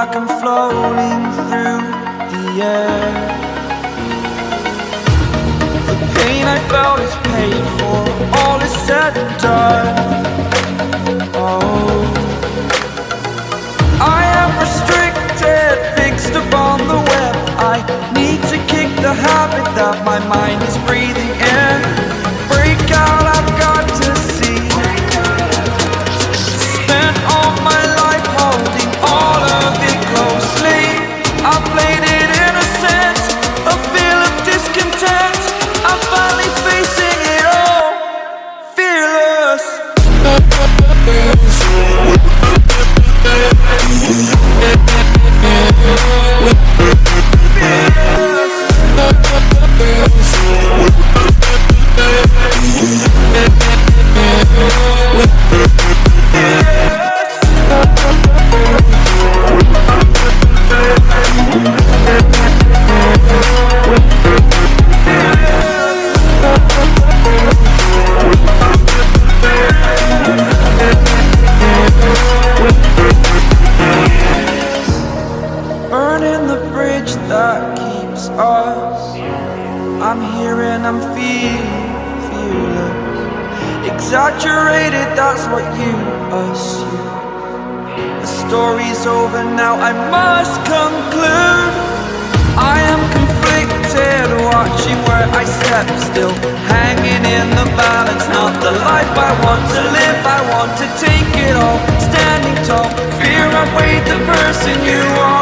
like I'm floating through the air. The pain I felt is paid for, all is said and done. Oh, I am restricted, fixed upon the web. I need to kick the habit that my mind is breathing in. Break out, I've got to see. Spent all my life holding all of it closely. I played it innocent, a feel of discontent. I'm finally facing it all, fearless. Burning the bridge that keeps us. I'm here and I'm feeling fearless. Exaggerated, that's what you assume. The story's over now, I must conclude. I am conflicted, watching where I step still, hanging in the balance. Not the life I want to live, I want to take it all. Standing tall, fear I weighed the person you are.